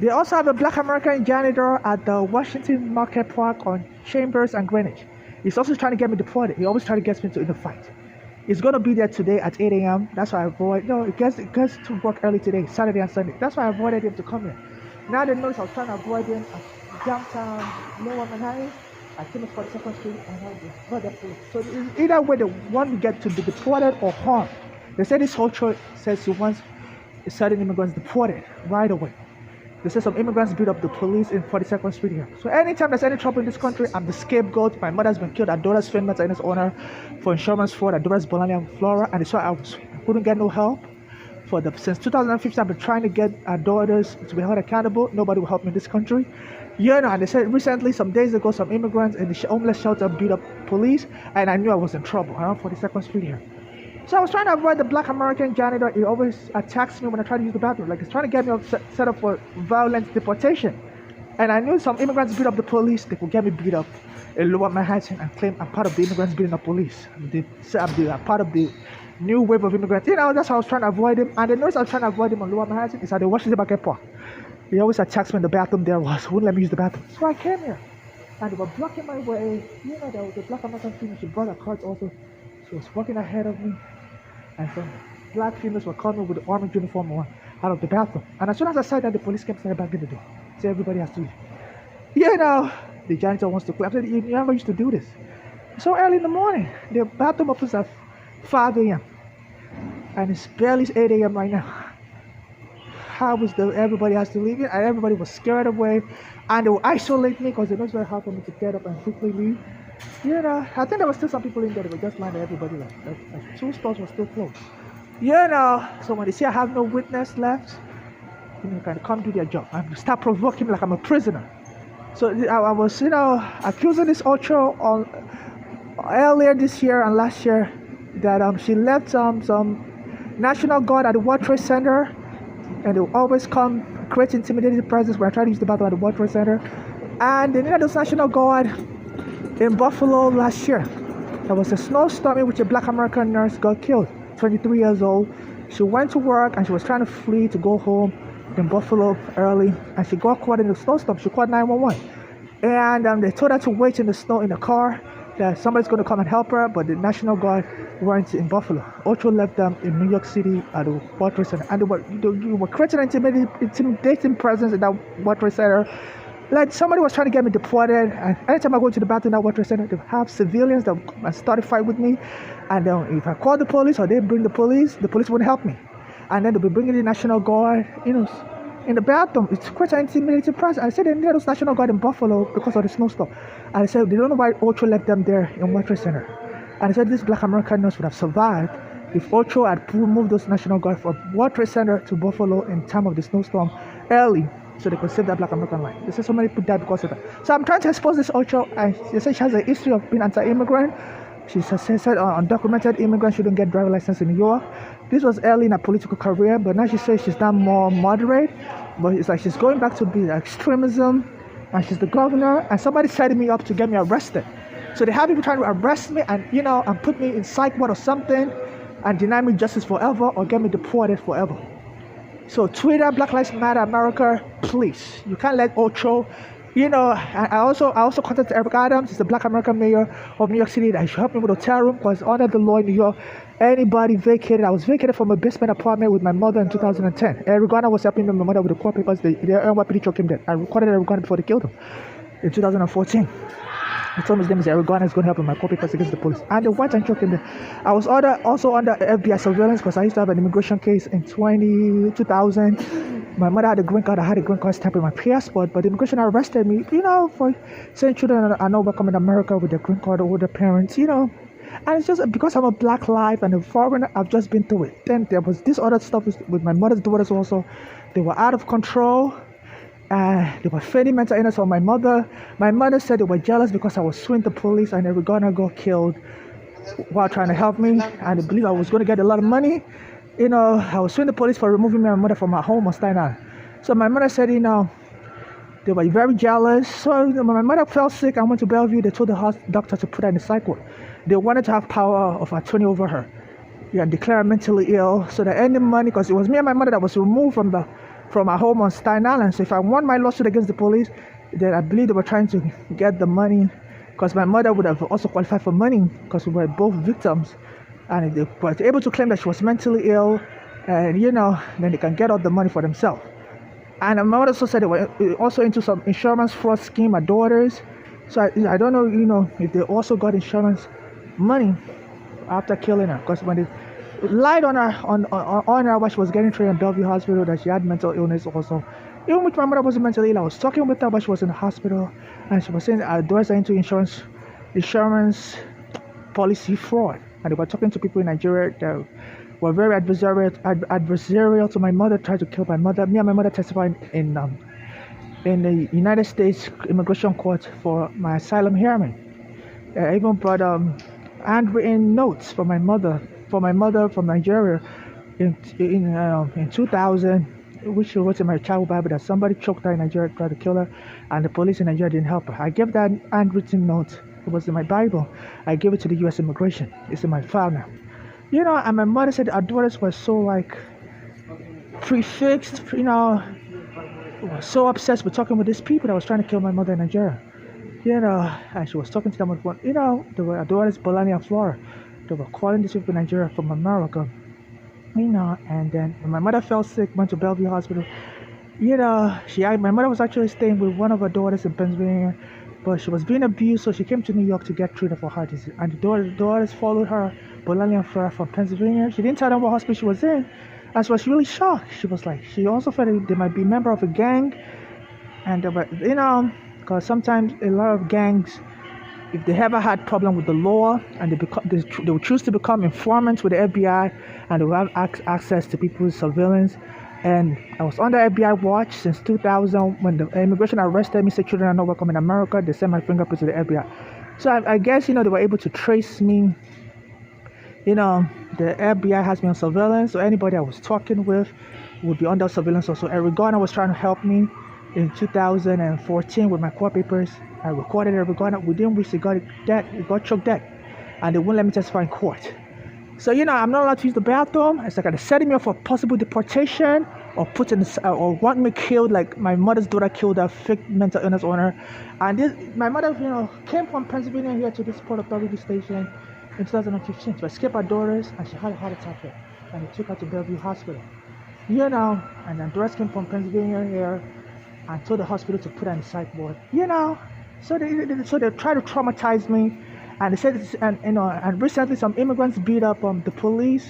They also have a black American janitor at the Washington Market Park on Chambers and Greenwich. He's also trying to get me deported. He always tries to get me in a fight. He's going to be there today at 8 a.m. That's why I avoid. No, it gets to work early today, Saturday and Sunday. That's why I avoided him to come here. Now they notice I was trying to avoid him at downtown Lower Manhattan. I came across 42nd Street and I avoided that police. So either way, they want to get to be deported or harmed. They say this whole church says he wants certain immigrants deported right away. They say some immigrants beat up the police in 42nd Street here. So anytime there's any trouble in this country, I'm the scapegoat. My mother's been killed. Her daughter's famous and its owner for insurance fraud. Her daughter's Bologna and Flora. And so I couldn't get no help. Since 2015, I've been trying to get our daughters to be held accountable. Nobody will help me in this country. And they said recently, some days ago, some immigrants in the homeless shelter beat up police. And I knew I was in trouble around 42nd Street here. So I was trying to avoid the black American janitor. He always attacks me when I try to use the bathroom. Like he's trying to get me set up for violent deportation. And I knew some immigrants beat up the police. They could get me beat up in Lower Manhattan and claim I'm part of the immigrants beating up police. They say I'm part of the new wave of immigrants. That's how I was trying to avoid him. And the notice I was trying to avoid him on Lower Manhattan is at the Washington Market Park. He always attacks me in the bathroom there. Wouldn't let me use the bathroom. So I came here. And they were blocking my way. There was a black American female. She brought her cards also. She was walking ahead of me. And some black females were coming with the orange uniform on out of the bathroom. And as soon as I said that, the police came back in the door. So everybody has to leave. The janitor wants to quit. I said, you never used to do this. So early in the morning, the bathroom opens at 5 a.m. And it's barely 8 a.m. right now. Everybody has to leave it, and everybody was scared away. And they will isolate me because they know it's very hard for me to get up and quickly leave. I think there were still some people in there that were just lying. Everybody left. Like 2 stores were still closed. So when they see I have no witness left, can come do their job and start provoking me like I'm a prisoner. So I was, accusing this Ocho earlier this year and last year that she left some National Guard at the World Trade Center, and they will always come create intimidating presence when I try to use the bathroom at the World Trade Center. And they needed those National Guard in Buffalo last year. There was a snowstorm in which a black American nurse got killed, 23 years old. She went to work and she was trying to flee to go home in Buffalo early, and she got caught in the snowstorm. She called 911. And they told her to wait in the snow in the car, that somebody's going to come and help her, but the National Guard weren't in Buffalo. Ocho left them in New York City at the World Trade Center. And they were creating an intimidating presence in that World Trade Center. Like somebody was trying to get me deported, and anytime I go to the bathroom at World Trade Center, they have civilians that start a fight with me. And if I call the police or they bring the police wouldn't help me. And then they'll be bringing the National Guard, in the bathroom. It's quite an intimidating presence. I said they needed those National Guard in Buffalo because of the snowstorm. And I said they don't know why Ocho left them there in World Trade Center. And I said this black American nurse would have survived if Ocho had moved those National Guard from World Trade Center to Buffalo in time of the snowstorm early, so they could save that black American life. They said so many people died because of that. So I'm trying to expose this Ocho, and they say she has a history of being anti-immigrant. She said undocumented immigrants shouldn't get driver's license in New York. This was early in her political career, but now she says she's now more moderate. But it's like she's going back to be extremism, and she's the governor, and somebody's setting me up to get me arrested. So they have people trying to arrest me and and put me in psych ward or something, and deny me justice forever or get me deported forever. So Twitter, Black Lives Matter America, please. You can't let Ocho. I also contacted Eric Adams. He's the black American mayor of New York City, that he should help me with a hotel room, because under the law in New York, anybody vacated. I was vacated from a basement apartment with my mother in 2010. Eric Garner was helping me and my mother with the court papers. The NYPD choked him dead. I recorded Eric Garner before they killed him in 2014. He told me his name is Eric Garner is going to help him with my court papers against the police. And they went and choked him dead. I was also under FBI surveillance because I used to have an immigration case in 2000. My mother had a green card. I had a green card stamp in my passport, but the immigration arrested me, for saying children are not welcome in America with their green card or with their parents, And it's just because I'm a black life and a foreigner, I've just been through it. Then there was this other stuff with my mother's daughters also. They were out of control. They were feigning mental illness on my mother. My mother said they were jealous because I was suing the police and they were gonna go killed while trying to help me. And they believed I was going to get a lot of money. I was suing the police for removing my mother from my home on Staten Island. So my mother said, they were very jealous. So when my mother fell sick, I went to Bellevue. They told the doctor to put her in the psych ward. They wanted to have power of attorney over her. And declare her mentally ill. So that any money, because it was me and my mother that was removed from our home on Staten Island. So if I won my lawsuit against the police, then I believe they were trying to get the money, because my mother would have also qualified for money because we were both victims, and they were able to claim that she was mentally ill, and then they can get all the money for themselves. And my mother also said they were also into some insurance fraud scheme, my daughters. So I don't know, if they also got insurance money after killing her, because when they lied on her on her while she was getting treated in Bellevue Hospital that she had mental illness also. Even with my mother wasn't mentally ill, I was talking with her while she was in the hospital, and she was saying our daughters are into insurance policy fraud, and they were talking to people in Nigeria that were very adversarial to my mother, tried to kill my mother. Me and my mother testified in the United States Immigration Court for my asylum hearing. I even brought handwritten notes from my mother from Nigeria in 2000, which she wrote in my child Bible that somebody choked her in Nigeria, tried to kill her, and the police in Nigeria didn't help her. I gave that handwritten note. It was in my Bible. I gave it to the U.S. Immigration. It's in my file now. And my mother said our daughters were so prefixed, were so obsessed with talking with these people that was trying to kill my mother in Nigeria. And she was talking to them on the phone. They were our daughters, Bolani and Flora. They were calling these people in Nigeria from America. And then when my mother fell sick, went to Bellevue Hospital. My mother was actually staying with one of her daughters in Pennsylvania, but she was being abused, so she came to New York to get treated for heart disease. And the daughters followed her, Bolani and Flora, from Pennsylvania. She didn't tell them what hospital she was in, and she was really shocked. She was like, she also felt that they might be a member of a gang, and they were, because sometimes a lot of gangs, if they ever had problem with the law, and they would choose to become informants with the FBI, and they would have access to people's surveillance. And I was under FBI watch since 2000. When the immigration arrested me, said children are not welcome in America, they sent my fingerprints to the FBI. So I guess, they were able to trace me. The FBI has me on surveillance, so anybody I was talking with would be under surveillance also. Eric Garner was trying to help me in 2014 with my court papers. I recorded Eric Garner. Within weeks, he got choked dead, and they wouldn't let me testify in court. So, I'm not allowed to use the bathroom. It's like they're setting me up for possible deportation, or or want me killed, like my mother's daughter killed a fake mental illness owner. And my mother, came from Pennsylvania here to this Port Authority station in 2015 to escape her daughters, and she had a heart attack here, and they took her to Bellevue Hospital. And then daughters came from Pennsylvania here and told the hospital to put her in the psych ward. So they try to traumatize me. And they said, and recently some immigrants beat up the police,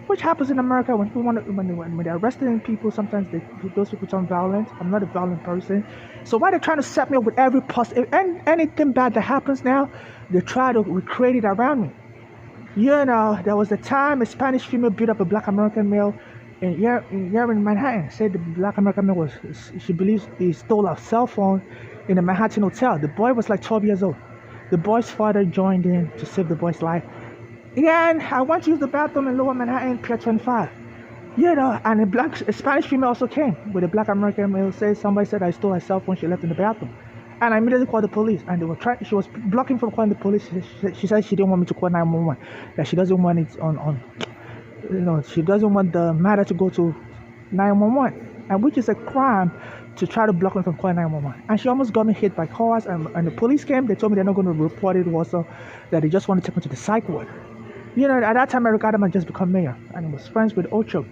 which happens in America when people when they're arresting people. Sometimes those people turn violent. I'm not a violent person, so why they're trying to set me up with every anything bad that happens now, they try to recreate it around me. There was a time a Spanish female beat up a Black American male here in Manhattan. Said the Black American male she believes he stole a cell phone in a Manhattan hotel. The boy was like 12 years old. The boy's father joined in to save the boy's life. And I went to use the bathroom in Lower Manhattan, Pier 25. And a Spanish female also came with a Black American male. Somebody said I stole her cell phone. She left in the bathroom. And I immediately called the police. And they were she was blocking from calling the police. She said she didn't want me to call 911. That she doesn't want it she doesn't want the matter to go to 911. And which is a crime to try to block me from calling 911. And she almost got me hit by cars, and the police came. They told me they're not going to report it also, that they just want to take me to the psych ward. At that time, Eric Adam had just become mayor, and he was friends with Ocho.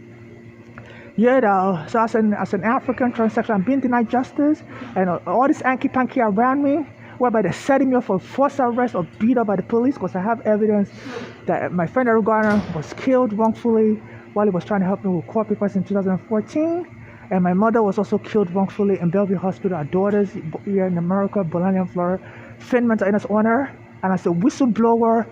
So as an African transsexual, I'm being denied justice, and all this hanky-panky around me, whereby they're setting me up for forced arrest or beat up by the police, because I have evidence that my friend Eric Garner was killed wrongfully while he was trying to help me with court papers in 2014. And my mother was also killed wrongfully in Bellevue Hospital. Our daughters here in America, Bolani and Flora, feigned mental illness on her. And as a whistleblower,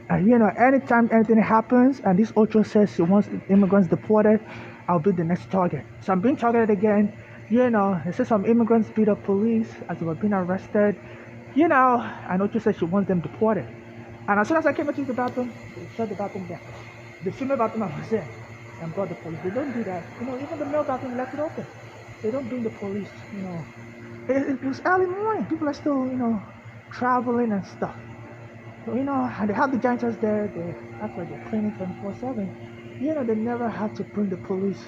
anytime anything happens, and this Ocho says she wants immigrants deported, I'll be the next target. So I'm being targeted again. They said some immigrants beat up police as they were being arrested. And Ocho said she wants them deported. And as soon as I came into the bathroom, they shut the bathroom down. The female bathroom I was in, and brought the police. They don't do that. Even the male bathroom left it open. They don't bring the police, It was early morning. People are still, traveling and stuff. So, and they have the janitors there. That's why they're cleaning 24/7. They never have to bring the police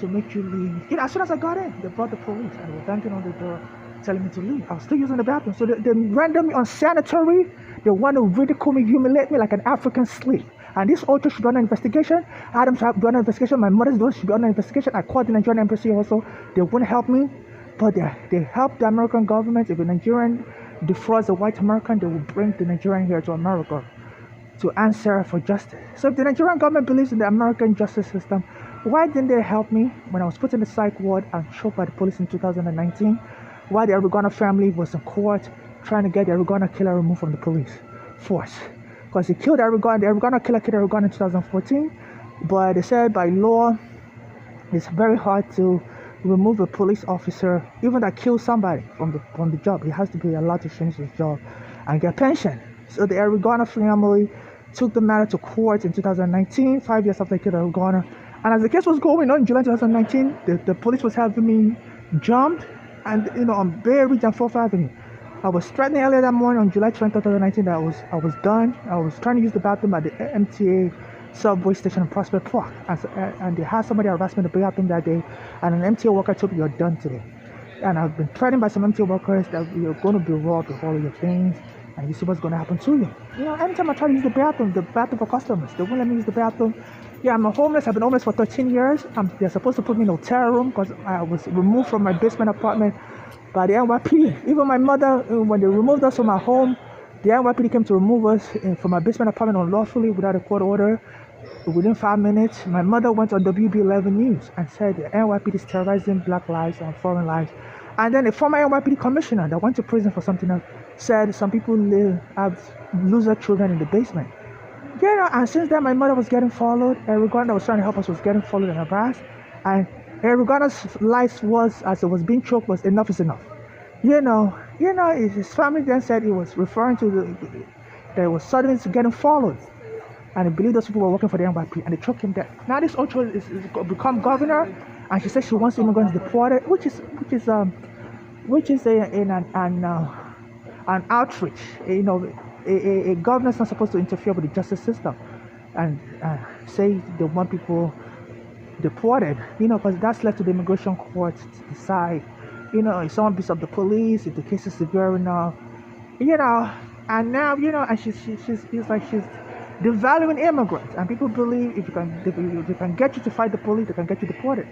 to make you leave. As soon as I got in, they brought the police and they were banging on the door, telling me to leave. I was still using the bathroom. So they rendered me unsanitary. They want to ridicule me, humiliate me like an African slave. And this also should be under investigation. Adams should be under investigation. My mother's daughter should be under investigation. I called the Nigerian embassy also. They wouldn't help me. But they help the American government. If a Nigerian defrauds a white American, they will bring the Nigerian here to America to answer for justice. So if the Nigerian government believes in the American justice system, why didn't they help me when I was put in the psych ward and choked by the police in 2019? Why the Arigona family was in court trying to get the Arigona killer removed from the police force? Because he killed Arigona, the Arigona killer killed Arigona in 2014, but they said by law, it's very hard to remove a police officer, even that kills somebody from the job. He has to be allowed to finish his job and get pension. So the Arigona family took the matter to court in 2019, 5 years after they killed Arigona. And as the case was going on in July 2019, the police was having me jumped and on Bay Ridge and 4th Avenue. I was threatening earlier that morning on July 20, 2019 that I was done. I was trying to use the bathroom at the MTA subway station in Prospect Park. And they had somebody harass me in the bathroom that day. And an MTA worker told me, "You're done today." And I've been threatened by some MTA workers that you're going to be robbed of all of your things. And you see what's going to happen to you. Anytime I try to use the bathroom for customers, they won't let me use the bathroom. Yeah, I'm homeless. I've been homeless for 13 years. They're supposed to put me in a hotel room because I was removed from my basement apartment by the NYPD. Even my mother, when they removed us from our home, the NYPD came to remove us from my basement apartment unlawfully without a court order. Within 5 minutes, my mother went on WB11 News and said the NYPD is terrorizing black lives and foreign lives. And then a former NYPD commissioner that went to prison for something else said some people have loser children in the basement. And since then, my mother was getting followed. Arigona that was trying to help us was getting followed and harassed. And Arigona's life was, as it was being choked, was enough is enough. His family then said he was referring to that it was suddenly getting followed. And he believed those people were working for the NYPD, and they choked him dead. Now this Ocho is become governor, and she says she wants immigrants deported, which is an outreach. A governor's not supposed to interfere with the justice system and say they want people deported, because that's left to the immigration court to decide, if someone beats up the police, if the case is severe enough, and now, and she's devaluing immigrants, and people believe if they can get you to fight the police, they can get you deported.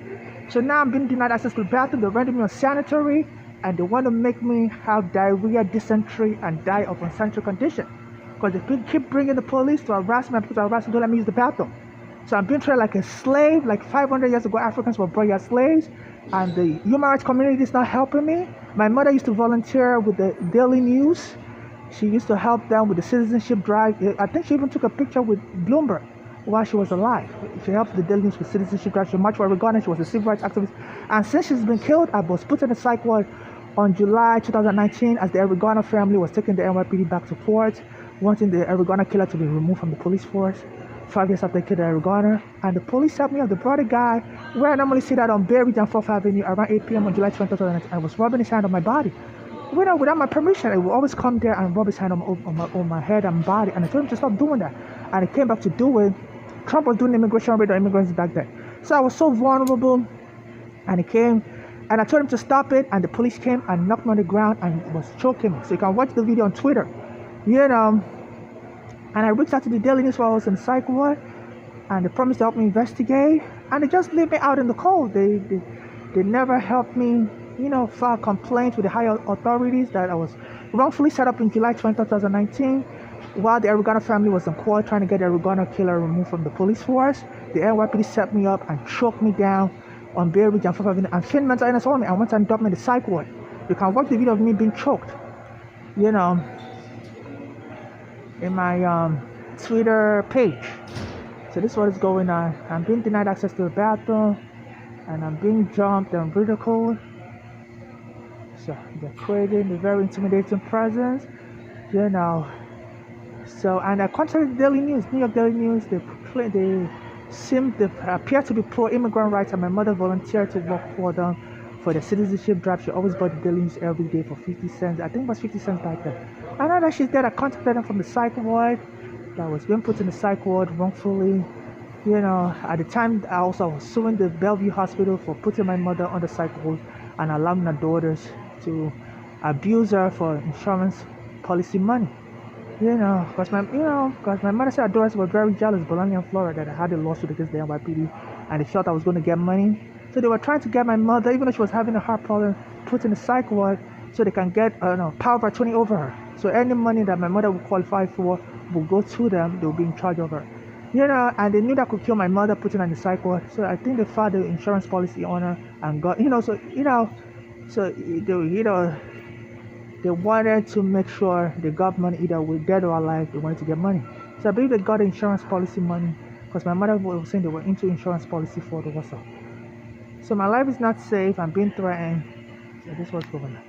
So now I'm being denied access to the bathroom, they're rendering me unsanitary, and they want to make me have diarrhea, dysentery, and die of unsanitary condition. Because they keep bringing the police to harass me, and people to harass me, don't let me use the bathroom. So I'm being treated like a slave. Like 500 years ago, Africans were brought as slaves, and the human rights community is not helping me. My mother used to volunteer with the Daily News. She used to help them with the citizenship drive. I think she even took a picture with Bloomberg while she was alive. She helped the Daily News with citizenship drive. She marched for Arigona. She was a civil rights activist. And since she's been killed, I was put in a psych ward on July 2019 as the Arigona family was taking the NYPD back to court, wanting the Arigona killer to be removed from the police force. 5 years after they killed Arigona, and the police helped me up. They brought a guy where I normally see that on Bay Ridge and 4th Avenue around 8 p.m. on July 20, 2019. I was rubbing his hand on my body. Without my permission, I would always come there and rub his hand on my head and body, and I told him to stop doing that. And he came back to do it. Trump was doing immigration raid on immigrants back then. So I was so vulnerable, and he came, and I told him to stop it, and the police came and knocked me on the ground and was choking me. So you can watch the video on Twitter, And I reached out to the Daily News while I was in psych ward, and they promised to help me investigate, and they just leave me out in the cold. They never helped me, file complaints with the higher authorities that I was wrongfully set up in July 20, 2019, while the Arigona family was in court trying to get the Arigona killer removed from the police force. The NYPD set me up and choked me down on Bay Ridge and 4th Avenue, and Finn mental illness on me, and once I dumped me in the psych ward. You can watch the video of me being choked, in my Twitter page. So this is what is going on. I'm being denied access to the bathroom, and I'm being jumped and ridiculed. So they're creating a very intimidating presence, So, and contrary to the Daily News, New York Daily News, they appear to be pro-immigrant rights, and my mother volunteered to work for them for the citizenship drive. She always bought the Daily News every day for 50 cents. I think it was 50 cents back then. I know that she's dead. I contacted her from the psych ward that was being put in the psych ward wrongfully. At the time, I also was suing the Bellevue Hospital for putting my mother on the cycle and allowing her daughters to abuse her for insurance policy money. Because my mother said her daughters were very jealous, Bologna and Florida, that I had a lawsuit against the NYPD, and they felt I was going to get money. So they were trying to get my mother, even though she was having a heart problem, put in the psych ward so they can get power of attorney over her. So any money that my mother would qualify for will go to them. They will be in charge of her. And they knew that could kill my mother, putting her in the psych ward. So I think they filed the insurance policy on her and got, they wanted to make sure they got money either way, dead or alive. They wanted to get money. So I believe they got insurance policy money because my mother was saying they were into insurance policy for the WhatsApp. So my life is not safe. I'm being threatened. So this was going on.